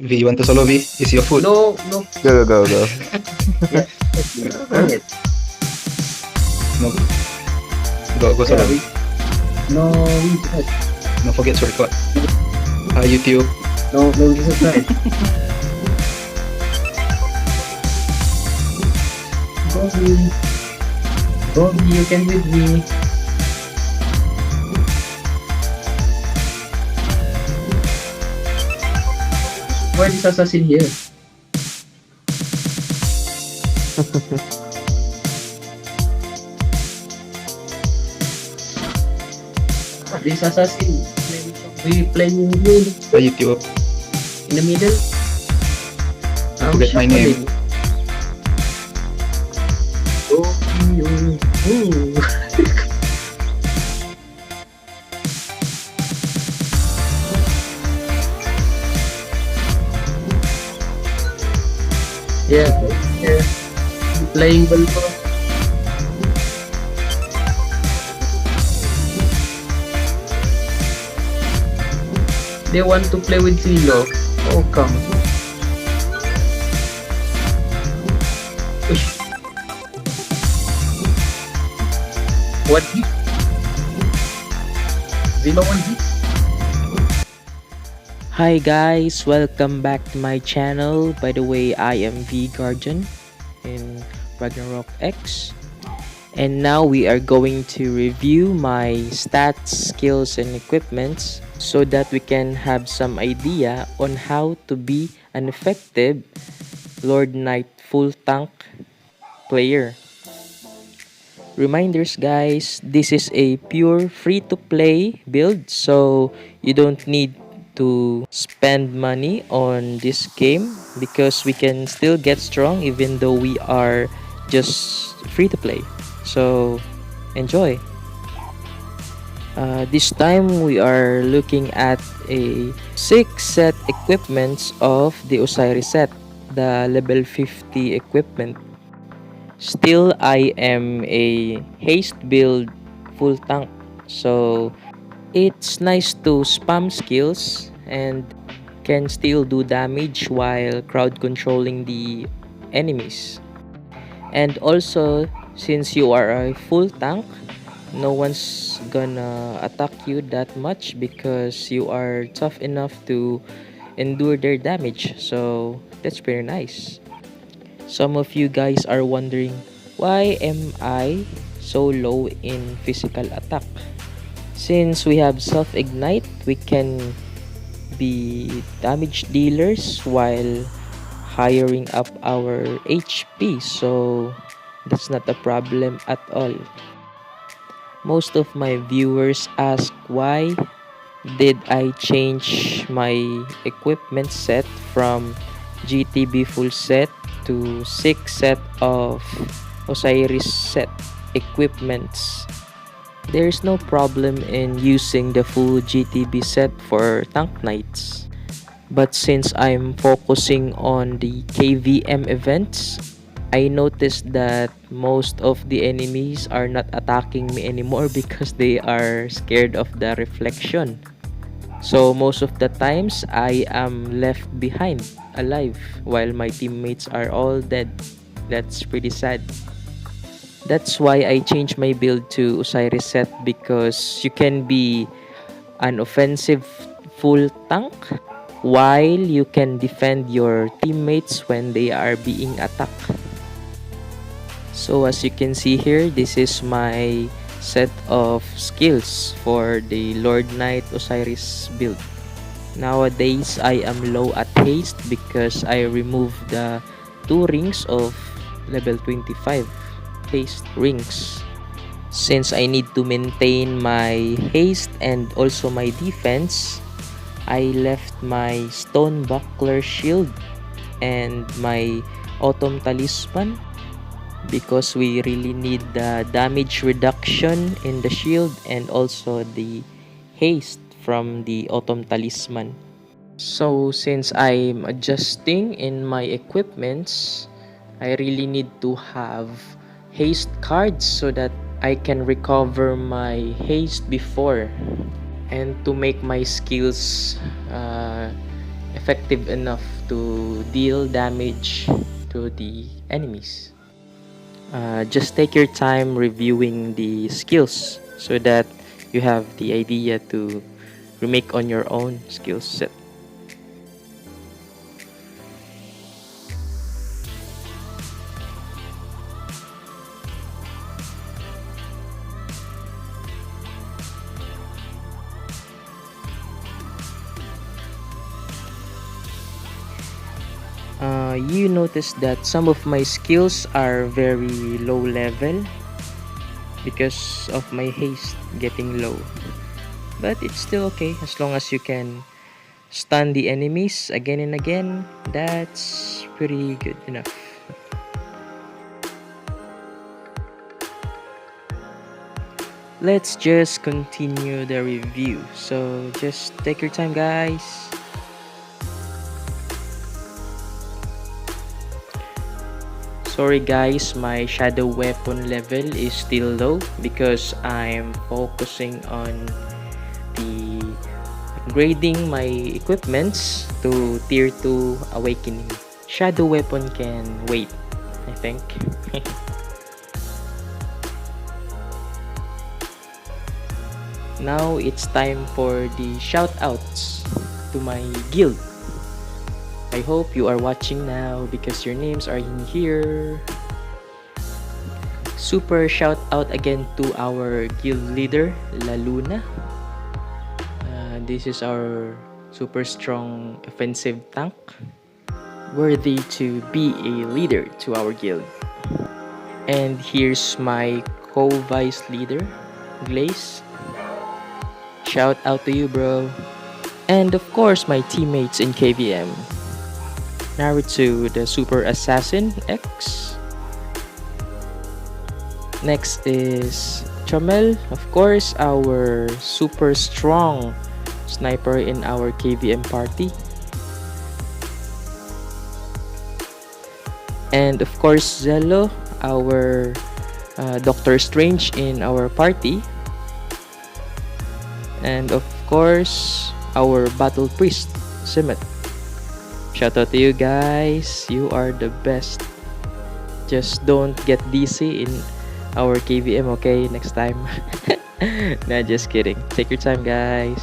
V, you want to solo V? Is your food? No, no. Go, go, go, go. Yeah, go ahead. No. Go Yeah, solo. no, we subscribe. Don't forget to record. YouTube. No, we subscribe. Bobby, Bobby, you can with me. Why this assassin here? This assassin. We playing mid YouTube. in the middle. Don't forget my name. Yeah, yeah. Playing ball. They want to play with Zello. Oh, come. Ush. What hit? Zello one hit? Hi guys, welcome back to my channel. By the way, I am V Guardian in Ragnarok X. And now we are going to review my stats, skills, and equipments so that we can have some idea on how to be an effective Lord Knight full tank player. Reminders guys, this is a pure free to play build, so you don't need to spend money on this game because we can still get strong even though we are just free to play. So enjoy. This time we are looking at a 6 set equipments of the Osiris set, the level 50 equipment. Still, I am a haste build full tank, so it's nice to spam skills and can still do damage while crowd controlling the enemies. And also, since you are a full tank, no one's gonna attack you that much because you are tough enough to endure their damage. So that's pretty nice. Some of you guys are wondering, why am I so low in physical attack? Since we have self-ignite, we can be damage dealers while hiring up our HP, so that's not a problem at all. Most of my viewers ask why did I change my equipment set from GTB full set to 6 set of Osiris set equipments. There is no problem in using the full GTB set for tank knights. But since I'm focusing on the KVM events, I noticed that most of the enemies are not attacking me anymore because they are scared of the reflection. So most of the times I am left behind alive while my teammates are all dead. That's pretty sad. That's why I changed my build to Osiris set, because you can be an offensive full tank while you can defend your teammates when they are being attacked. So as you can see here, this is my set of skills for the Lord Knight Osiris build. Nowadays, I am low at haste because I removed the 2 rings of level 25 haste rings. Since I need to maintain my haste and also my defense, I left my stone buckler shield and my autumn talisman because we really need the damage reduction in the shield and also the haste from the autumn talisman. So since I'm adjusting in my equipments, I really need to have haste cards so that I can recover my haste before, and to make my skills effective enough to deal damage to the enemies. Just take your time reviewing the skills so that you have the idea to remake on your own skill set. You notice that some of my skills are very low level because of my haste getting low. But it's still okay as long as you can stun the enemies again and again. That's pretty good enough. Let's just continue the review. So just take your time, guys. Sorry guys, my shadow weapon level is still low because I'm focusing on the upgrading my equipments to tier 2 awakening. Shadow weapon can wait, I think. Now it's time for the shoutouts to my guild. I hope you are watching now because your names are in here. Super shout out again to our guild leader, La Luna. This is our super strong offensive tank, worthy to be a leader to our guild. And here's my co-vice leader, Glaze. Shout out to you, bro. And of course, my teammates in KVM. Narutsu, the Super Assassin X. Next is Comel, of course, our super strong sniper in our KVM Party. And of course, Zello, our Doctor Strange in our party. And of course, our Battle Priest, Semut. Shout out to you guys, you are the best. Just don't get DC in our KVM, okay, next time. Nah, just kidding. Take your time, guys.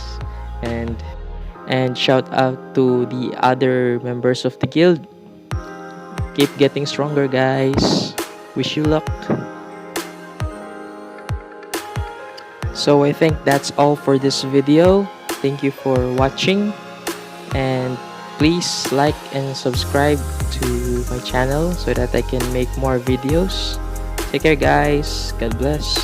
And shout out to the other members of the guild. Keep getting stronger, guys. Wish you luck. So I think that's all for this video. Thank you for watching, and please like and subscribe to my channel so that I can make more videos. Take care, guys. God bless.